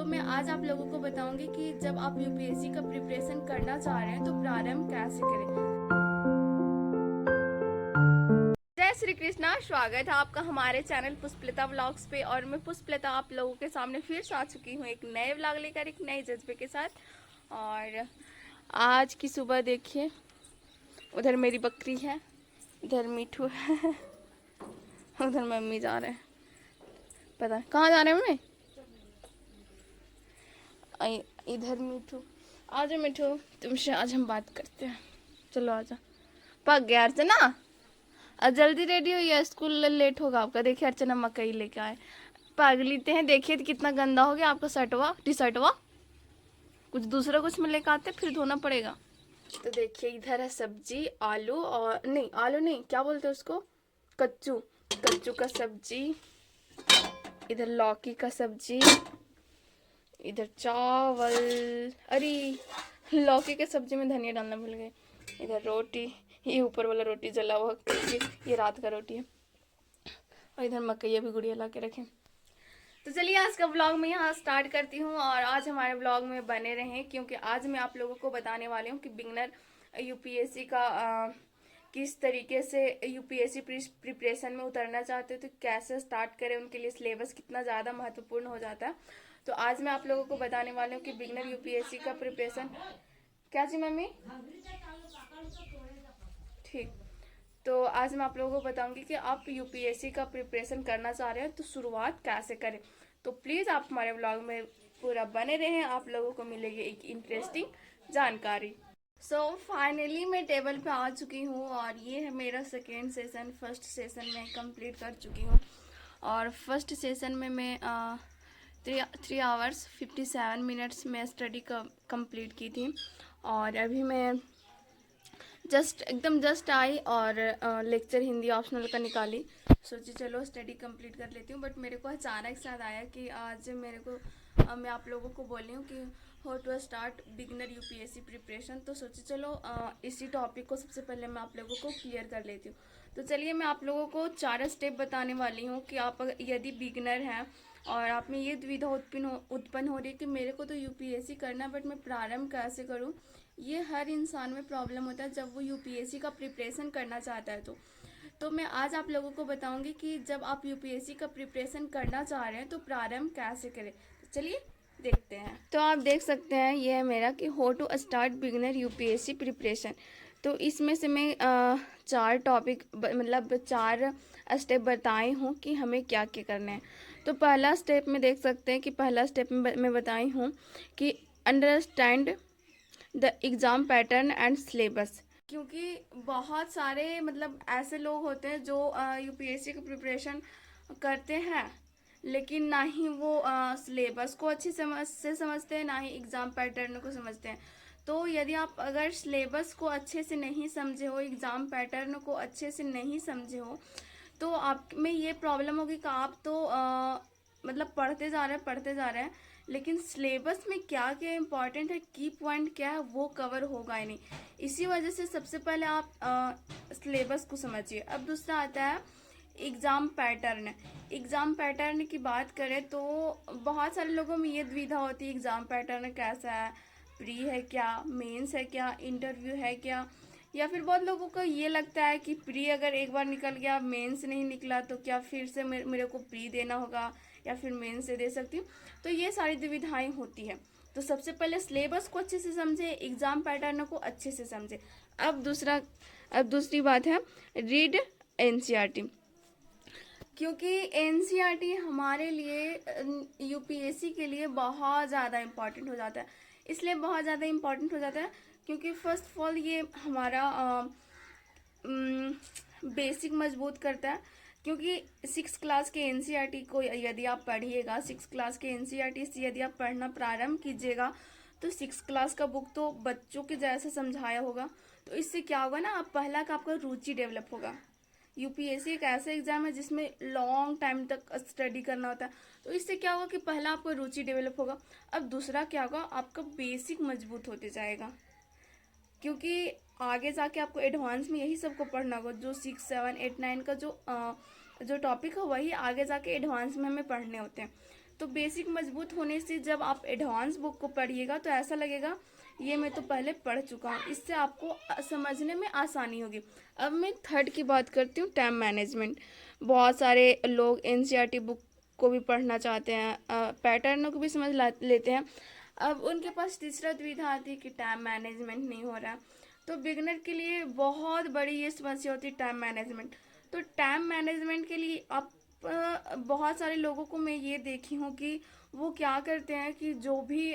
मैं आज आप लोगों को बताऊंगी कि जब आप यूपीएससी का प्रिपरेशन करना चाह रहे हैं तो प्रारंभ कैसे करें। जय श्री कृष्णा, स्वागत है आपका हमारे चैनल पुष्पलता व्लॉग्स पे। और मैं पुष्पलता आप लोगों के सामने फिर से आ चुकी हूँ एक नए व्लॉग लेकर, एक नए जज्बे के साथ। और आज की सुबह देखिए, उधर मेरी बकरी है, इधर मीठू है, उधर मम्मी जा रहे हैं, पता नहीं कहाँ जा रहे हैं मम्मी। इधर मीठू, आजा मीठू, तुमसे आज हम बात करते हैं। चलो आजा। पक गया अर्चना, अब जल्दी रेडी हो या स्कूल लेट होगा आपका। देखिए अर्चना मकई लेके आए, पक लेते हैं। देखिए कितना गंदा हो गया आपका शर्टवा, टी शर्टवा। कुछ दूसरा कुछ में लेके आते फिर धोना पड़ेगा। तो देखिए इधर है सब्जी, आलू और नहीं, आलू नहीं, क्या बोलते हैं उसको, कच्चू, कच्चू का सब्जी। इधर लौकी का सब्जी, इधर चावल। अरे लौकी के सब्जी में धनिया डालना भूल गए। इधर रोटी, ये ऊपर वाला रोटी जला हुआ, ये रात का रोटी है। और इधर मकई भी गुड़िया ला के रखे। तो चलिए आज का व्लॉग मैं यहाँ स्टार्ट करती हूँ और आज हमारे व्लॉग में बने रहें, क्योंकि आज मैं आप लोगों को बताने वाली हूँ कि बिगनर यूपीएससी का किस तरीके से यूपीएससी प्रिपरेशन में उतरना चाहते हो तो कैसे स्टार्ट करें, उनके लिए सिलेबस कितना ज़्यादा महत्वपूर्ण हो जाता है। तो आज मैं आप लोगों को बताने वाली हूँ कि बिगनर यूपीएससी का प्रिपरेशन। क्या जी मम्मी, ठीक। तो आज मैं आप लोगों को बताऊंगी कि आप यूपीएससी का प्रिपरेशन करना चाह रहे हैं तो शुरुआत कैसे करें। तो प्लीज़ आप हमारे व्लॉग में पूरा बने रहें, आप लोगों को मिलेगी एक इंटरेस्टिंग जानकारी। सो फाइनली मैं टेबल पे आ चुकी हूँ और ये है मेरा सेकेंड सेशन। फर्स्ट सेशन मैं कंप्लीट कर चुकी हूँ और फर्स्ट सेशन में मैं 3 hours 57 minutes में स्टडी कंप्लीट की थी। और अभी मैं एकदम जस्ट आई और लेक्चर हिंदी ऑप्शनल का निकाली। सोची चलो स्टडी कंप्लीट कर लेती हूँ, बट मेरे को अचानक से याद आया कि आज मेरे को मैं आप लोगों को बोल रही हूँ कि how to start beginner UPSC preparation. तो सोची चलो इसी टॉपिक को सबसे पहले मैं आप लोगों को क्लियर कर लेती हूँ। तो चलिए मैं आप लोगों को 4 स्टेप बताने वाली हूँ कि आप यदि बिगनर हैं और आप में ये दुविधा उत्पन्न हो रही है कि मेरे को तो यूपीएससी करना है बट मैं प्रारंभ कैसे करूँ। ये हर इंसान में प्रॉब्लम होता है जब वो यूपीएससी का प्रिपरेशन करना चाहता है। तो मैं आज आप लोगों को बताऊंगी कि जब आप यूपीएससी का प्रिपरेशन करना चाह रहे हैं तो प्रारंभ कैसे करें। तो चलिए देखते हैं। तो आप देख सकते हैं ये है मेरा कि how to start beginner UPSC preparation. तो इसमें से मैं 4 टॉपिक मतलब 4 स्टेप बताई हूँ कि हमें क्या क्या करना है। तो पहला स्टेप में देख सकते हैं कि पहला स्टेप में मैं बताई हूँ कि understand the exam pattern and syllabus. क्योंकि बहुत सारे मतलब ऐसे लोग होते हैं जो यूपीएससी की प्रिपरेशन करते हैं लेकिन ना ही वो सिलेबस को अच्छी से समझते हैं, ना ही एग्ज़ाम पैटर्न को समझते हैं। तो यदि आप अगर सिलेबस को अच्छे से नहीं समझे हो, एग्ज़ाम पैटर्न को अच्छे से नहीं समझे हो, तो आप में ये प्रॉब्लम होगी कि आप तो मतलब पढ़ते जा रहे हैं लेकिन सिलेबस में क्या क्या इम्पोर्टेंट है, की पॉइंट क्या है, वो कवर होगा ही नहीं। इसी वजह से सबसे पहले आप सिलेबस को समझिए। अब दूसरा आता है एग्ज़ाम पैटर्न। एग्ज़ाम पैटर्न की बात करें तो बहुत सारे लोगों में ये दुविधा होती है एग्ज़ाम पैटर्न कैसा है, प्री है क्या, मेंस है क्या, इंटरव्यू है क्या। या फिर बहुत लोगों को ये लगता है कि प्री अगर एक बार निकल गया, मेंस नहीं निकला तो क्या फिर से मेरे को प्री देना होगा या फिर मेंस से दे सकती हूँ। तो ये सारी दुविधाएं होती है। तो सबसे पहले सिलेबस को अच्छे से समझे, एग्ज़ाम पैटर्न को अच्छे से समझे। अब दूसरी बात है रीड एनसीईआरटी। क्योंकि एनसीईआरटी हमारे लिए यूपीएससी के लिए बहुत ज़्यादा इम्पॉर्टेंट हो जाता है। इसलिए बहुत ज़्यादा इम्पॉर्टेंट हो जाता है क्योंकि फर्स्ट ऑफ ऑल ये हमारा बेसिक मजबूत करता है। क्योंकि 6 क्लास के एनसीईआरटी को यदि आप पढ़िएगा, 6 क्लास के एनसीईआरटी से यदि आप पढ़ना प्रारंभ कीजिएगा तो 6 क्लास का बुक तो बच्चों के जैसे समझाया होगा। तो इससे क्या होगा ना, आप पहला का आपका रुचि डेवलप होगा। यूपीएससी एक ऐसा एग्जाम है जिसमें लॉन्ग टाइम तक स्टडी करना होता है। तो इससे क्या होगा कि पहला आपका रुचि डेवलप होगा। अब दूसरा क्या होगा, आपका बेसिक मजबूत होते जाएगा। क्योंकि आगे जाके आपको एडवांस में यही सबको पढ़ना होगा। जो 6, 7, 8, 9 का जो टॉपिक है वही आगे जाके एडवांस में हमें पढ़ने होते हैं। तो बेसिक मजबूत होने से जब आप एडवांस बुक को पढ़िएगा तो ऐसा लगेगा ये मैं तो पहले पढ़ चुका हूँ, इससे आपको समझने में आसानी होगी। अब मैं थर्ड की बात करती हूँ, टाइम मैनेजमेंट। बहुत सारे लोग एनसीईआरटी बुक को भी पढ़ना चाहते हैं, पैटर्नों को भी समझ लेते हैं। अब उनके पास तीसरा द्विधा आती है कि टाइम मैनेजमेंट नहीं हो रहा। तो बिगनर के लिए बहुत बड़ी ये समस्या होती है टाइम मैनेजमेंट। तो टाइम मैनेजमेंट के लिए आप बहुत सारे लोगों को मैं ये देखी हूँ कि वो क्या करते हैं कि जो भी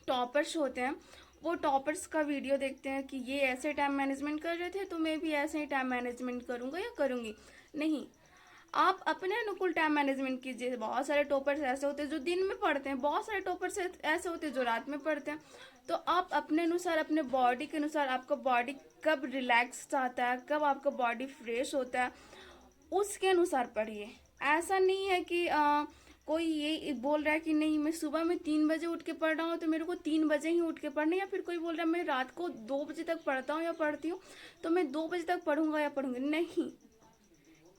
टॉपर्स होते हैं वो टॉपर्स का वीडियो देखते हैं कि ये ऐसे टाइम मैनेजमेंट कर रहे थे तो मैं भी ऐसे ही टाइम मैनेजमेंट करूँगा या करूँगी। नहीं, आप अपने अनुकूल टाइम मैनेजमेंट कीजिए। बहुत सारे टॉपर्स ऐसे होते हैं जो दिन में पढ़ते हैं, बहुत सारे टॉपर्स ऐसे होते हैं जो रात में पढ़ते हैं। तो आप अपने अनुसार, अपने बॉडी के अनुसार, आपका बॉडी कब रिलैक्स चाहता है, कब आपका बॉडी फ्रेश होता है, उसके अनुसार पढ़िए। ऐसा नहीं है कि कोई ये बोल रहा है कि नहीं मैं सुबह में 3 बजे उठ के पढ़ रहा हूँ तो मेरे को 3 बजे ही उठ के पढ़ना, या फिर कोई बोल रहा है मैं रात को 2 बजे तक पढ़ता हूँ या पढ़ती हूँ तो मैं 2 बजे तक पढ़ूंगा या पढ़ूंगी। नहीं,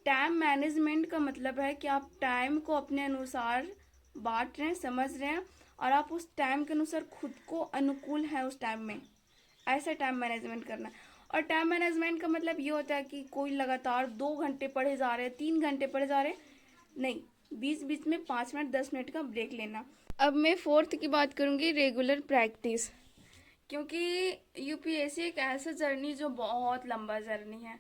टाइम मैनेजमेंट का मतलब है कि आप टाइम को अपने अनुसार बांट रहे हैं, समझ रहे हैं, और आप उस टाइम के अनुसार खुद को अनुकूल है उस टाइम में, ऐसा टाइम मैनेजमेंट करना है। और टाइम मैनेजमेंट का मतलब ये होता है कि कोई लगातार 2 घंटे पढ़े जा रहे हैं, 3 घंटे पढ़े जा रहे हैं, नहीं, बीच बीच में 5 मिनट 10 मिनट का ब्रेक लेना। अब मैं फोर्थ की बात करूंगी, रेगुलर प्रैक्टिस। क्योंकि यूपीएससी एक ऐसा जर्नी जो बहुत लंबा जर्नी है।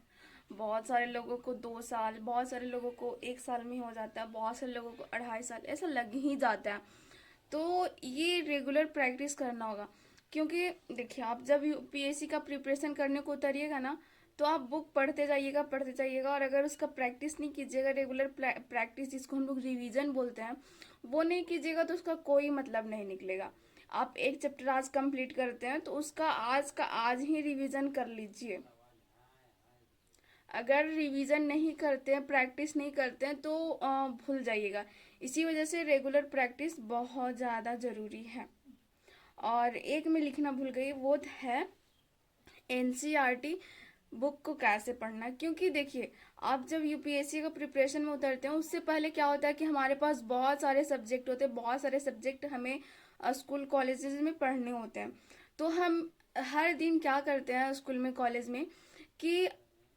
बहुत सारे लोगों को 2 साल, बहुत सारे लोगों को 1 साल में हो जाता है, बहुत सारे लोगों को 2.5 साल, ऐसा लग ही जाता है। तो ये रेगुलर प्रैक्टिस करना होगा। क्योंकि देखिए, आप जब यूपीएससी का प्रिपरेशन करने को उतरिएगा ना तो आप बुक पढ़ते जाइएगा, और अगर उसका प्रैक्टिस नहीं कीजिएगा, रेगुलर प्रैक्टिस जिसको हम लोग रिवीजन बोलते हैं, वो नहीं कीजिएगा तो उसका कोई मतलब नहीं निकलेगा। आप एक चैप्टर आज कंप्लीट करते हैं तो उसका आज का आज ही रिवीजन कर लीजिए। अगर रिवीजन नहीं करते हैं, प्रैक्टिस नहीं करते हैं तो भूल जाइएगा। इसी वजह से रेगुलर प्रैक्टिस बहुत ज़्यादा ज़रूरी है। और एक मैं लिखना भूल गई, वो है एनसीईआरटी बुक को कैसे पढ़ना। क्योंकि देखिए, आप जब यूपीएससी का प्रिपरेशन में उतरते हैं उससे पहले क्या होता है कि हमारे पास बहुत सारे सब्जेक्ट होते हैं, बहुत सारे सब्जेक्ट हमें स्कूल कॉलेजेस में पढ़ने होते हैं। तो हम हर दिन क्या करते हैं स्कूल में, कॉलेज में, कि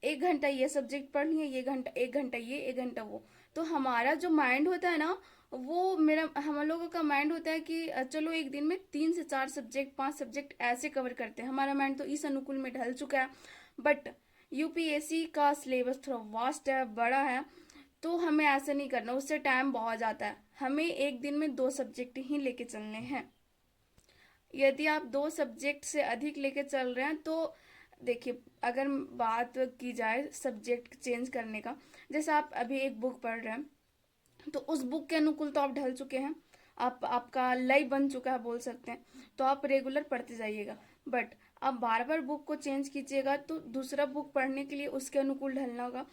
1 घंटा ये सब्जेक्ट पढ़ लिए, ये घंटा, 1 घंटा ये, 1 घंटा वो। तो हमारा जो माइंड होता है ना, वो मेरा, हम लोगों का माइंड होता है कि चलो एक दिन में 3 से 4 सब्जेक्ट, 5 सब्जेक्ट ऐसे कवर करते हैं। हमारा माइंड तो इस अनुकूल में ढल चुका है। बट यूपीएससी का सिलेबस थोड़ा वास्ट है, बड़ा है, तो हमें ऐसा नहीं करना, उससे टाइम बहुत जाता है। हमें एक दिन में 2 सब्जेक्ट ही लेके चलने हैं। यदि आप 2 सब्जेक्ट से अधिक लेके चल रहे हैं तो देखिए, अगर बात की जाए सब्जेक्ट चेंज करने का, जैसे आप अभी एक बुक पढ़ रहे हैं तो उस बुक के अनुकूल तो आप ढल चुके हैं, आपका लय बन चुका है बोल सकते हैं, तो आप रेगुलर पढ़ते जाइएगा। बट आप बार बार बुक को चेंज कीजिएगा तो दूसरा बुक पढ़ने के लिए उसके अनुकूल ढलना होगा।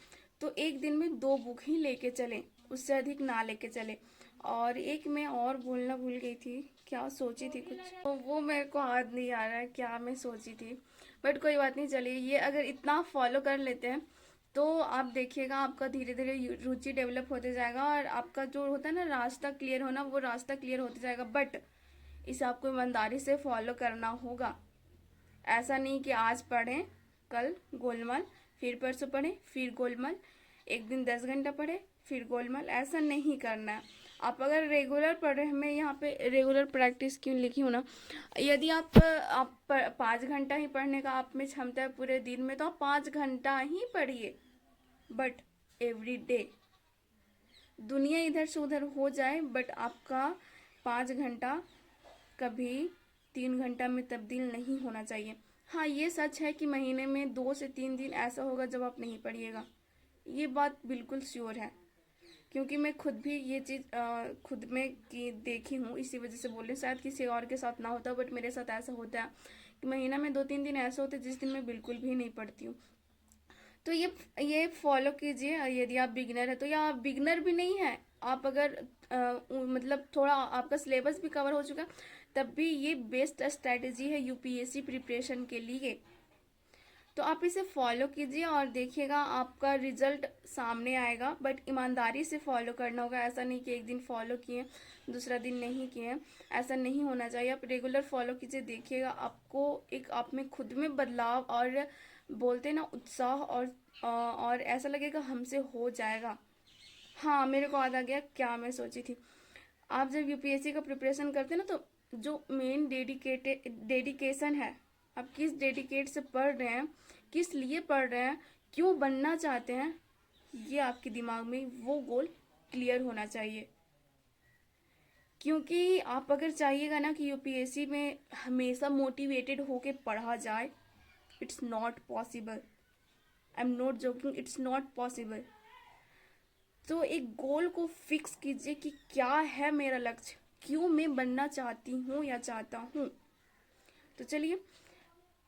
तो एक दिन में 2 बुक ही लेके चले, उससे अधिक ना लेके चले। और एक मैं और बोलना भूल गई थी, क्या सोची थी कुछ, तो वो मेरे को याद नहीं आ रहा है क्या मैं सोची थी। बट कोई बात नहीं, चलिए, ये अगर इतना फॉलो कर लेते हैं तो आप देखिएगा आपका धीरे धीरे रुचि डेवलप होते जाएगा, और आपका जो होता है ना रास्ता क्लियर होना, वो रास्ता क्लियर होते जाएगा। बट इसे आपको ईमानदारी से फॉलो करना होगा। ऐसा नहीं कि आज पढ़ें, कल गोलमाल, फिर परसों पढ़ें, फिर गोलमाल, एक दिन 10 घंटा पढ़े, फिर गोलमाल, ऐसा नहीं करना है। आप अगर रेगुलर पढ़ रहे हैं, मैं यहाँ पे रेगुलर प्रैक्टिस क्यों लिखी हूँ ना, यदि आप 5 घंटा ही पढ़ने का आप में क्षमता है पूरे दिन में तो आप 5 घंटा ही पढ़िए। बट एवरी डे, दुनिया इधर से उधर हो जाए बट आपका 5 घंटा कभी 3 घंटा में तब्दील नहीं होना चाहिए। हाँ, ये सच है कि महीने में 2 से 3 दिन ऐसा होगा जब आप नहीं पढ़िएगा, ये बात बिल्कुल श्योर है। क्योंकि मैं खुद भी ये चीज़ खुद में की देखी हूँ, इसी वजह से बोल रही हूँ। शायद किसी और के साथ ना होता, बट मेरे साथ ऐसा होता है कि महीना में 2-3 दिन ऐसे होते जिस दिन मैं बिल्कुल भी नहीं पढ़ती हूँ। तो ये फॉलो कीजिए। यदि आप बिगनर है तो, या आप बिगनर भी नहीं है, आप अगर मतलब थोड़ा आपका सिलेबस भी कवर हो चुका है, तब भी ये बेस्ट स्ट्रैटेजी है यूपीएससी प्रिपरेशन के लिए। तो आप इसे फॉलो कीजिए और देखिएगा आपका रिजल्ट सामने आएगा। बट ईमानदारी से फॉलो करना होगा, ऐसा नहीं कि एक दिन फॉलो किए दूसरा दिन नहीं किए, ऐसा नहीं होना चाहिए। आप रेगुलर फॉलो कीजिए, देखिएगा आपको एक आप में खुद में बदलाव और बोलते ना उत्साह और ऐसा लगेगा हमसे हो जाएगा। हाँ, मेरे को याद आ गया क्या मैं सोची थी। आप जब यूपीएससी का प्रिपरेशन करते हैं ना, तो जो मेन डेडिकेशन है, आप किस डेडिकेट से पढ़ रहे हैं, किस लिए पढ़ रहे हैं, क्यों बनना चाहते हैं, ये आपके दिमाग में वो गोल क्लियर होना चाहिए। क्योंकि आप अगर चाहिएगा ना कि यूपीएससी में हमेशा मोटिवेटेड होके पढ़ा जाए, it's not possible. I am not joking, it's not possible. तो एक गोल को फिक्स कीजिए कि क्या है मेरा लक्ष्य, क्यों मैं बनना चाहती हूँ या चाहता हूँ। तो चलिए,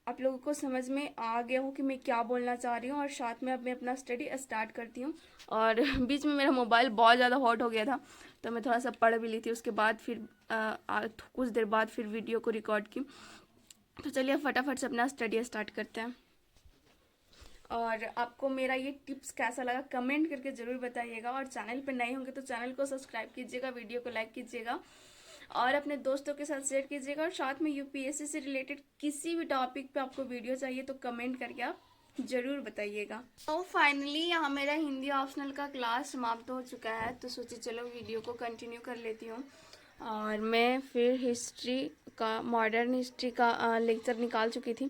आप लोगों को समझ में आ गया हो कि मैं क्या बोलना चाह रही हूँ, और साथ में अब मैं अपना स्टडी स्टार्ट करती हूँ। और बीच में मेरा मोबाइल बहुत ज़्यादा हॉट हो गया था, तो मैं थोड़ा सा पढ़ भी ली थी। उसके बाद फिर कुछ देर बाद फिर वीडियो को रिकॉर्ड की। तो चलिए फटाफट से अपना स्टडी स्टार्ट करते हैं। और आपको मेरा ये टिप्स कैसा लगा कमेंट करके ज़रूर बताइएगा। और चैनल पे नए होंगे तो चैनल को सब्सक्राइब कीजिएगा, वीडियो को लाइक कीजिएगा और अपने दोस्तों के साथ शेयर कीजिएगा। और साथ में यूपीएससी से रिलेटेड किसी भी टॉपिक पे आपको वीडियो चाहिए तो कमेंट करके आप ज़रूर बताइएगा। तो फाइनली यहाँ मेरा हिंदी ऑप्शनल का क्लास समाप्त हो चुका है, तो सोचिए चलो वीडियो को कंटिन्यू कर लेती हूँ। और मैं फिर हिस्ट्री का, मॉडर्न हिस्ट्री का लेक्चर निकाल चुकी थी,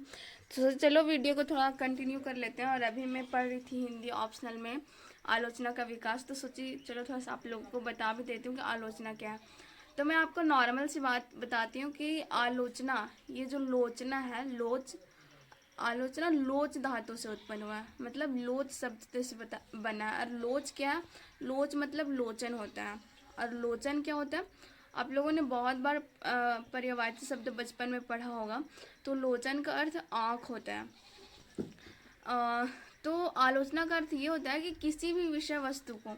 तो चलो वीडियो को थोड़ा कंटिन्यू कर लेते हैं। और अभी मैं पढ़ रही थी हिंदी ऑप्शनल में आलोचना का विकास, तो सोची चलो थोड़ा सा आप लोगों को बता भी देती हूँ कि आलोचना क्या है। तो मैं आपको नॉर्मल सी बात बताती हूँ कि आलोचना, ये जो लोचना है, आलोचना लोच धातु से उत्पन्न हुआ है, मतलब लोच शब्द से बना है। और लोच क्या है, लोच मतलब लोचन होता है, और लोचन क्या होता है, आप लोगों ने बहुत बार पर्यायवाची शब्द बचपन में पढ़ा होगा। तो लोचन का अर्थ आँख होता है। तो आलोचना का अर्थ ये होता है कि किसी भी विषय वस्तु को,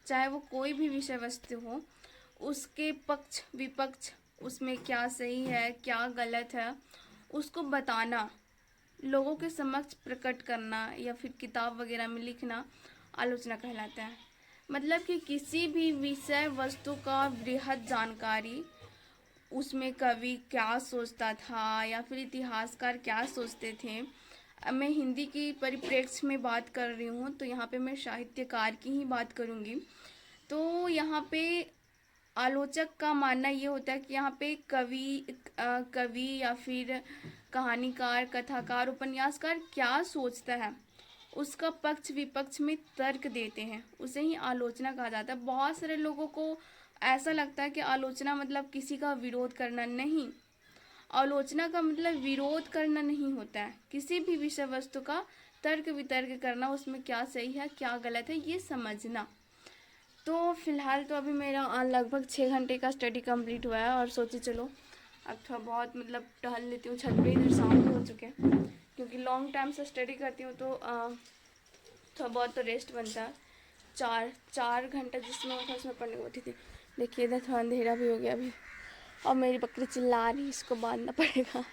चाहे वो कोई भी विषय वस्तु हो, उसके पक्ष विपक्ष, उसमें क्या सही है क्या गलत है, उसको बताना, लोगों के समक्ष प्रकट करना या फिर किताब वगैरह में लिखना आलोचना कहलाता है। मतलब कि किसी भी विषय वस्तु का बृहद जानकारी, उसमें कवि क्या सोचता था या फिर इतिहासकार क्या सोचते थे। अब मैं हिंदी की परिप्रेक्ष्य में बात कर रही हूँ, तो यहाँ पे मैं साहित्यकार की ही बात करूँगी। तो यहाँ पे आलोचक का मानना ये होता है कि यहाँ पे कवि या फिर कहानीकार, कथाकार, उपन्यासकार क्या सोचता है, उसका पक्ष विपक्ष में तर्क देते हैं, उसे ही आलोचना कहा जाता है। बहुत सारे लोगों को ऐसा लगता है कि आलोचना मतलब किसी का विरोध करना, नहीं। आलोचना का मतलब विरोध करना नहीं होता है, किसी भी विषय वस्तु का तर्क वितर्क करना, उसमें क्या सही है क्या गलत है ये समझना। तो फिलहाल तो अभी मेरा लगभग 6 घंटे का स्टडी कंप्लीट हुआ है, और सोची चलो अब थोड़ा बहुत मतलब टहल लेती हूँ छत पे, इधर शाम हो चुके हैं, क्योंकि लॉन्ग टाइम से स्टडी करती हूँ तो थोड़ा बहुत तो रेस्ट बनता है। 4 घंटा जिसमें होता है उसमें पढ़ने बैठी थी। देखिए इधर थोड़ा अंधेरा भी हो गया अभी, और मेरी बकरी चिल्ला रही है, इसको बांधना पड़ेगा।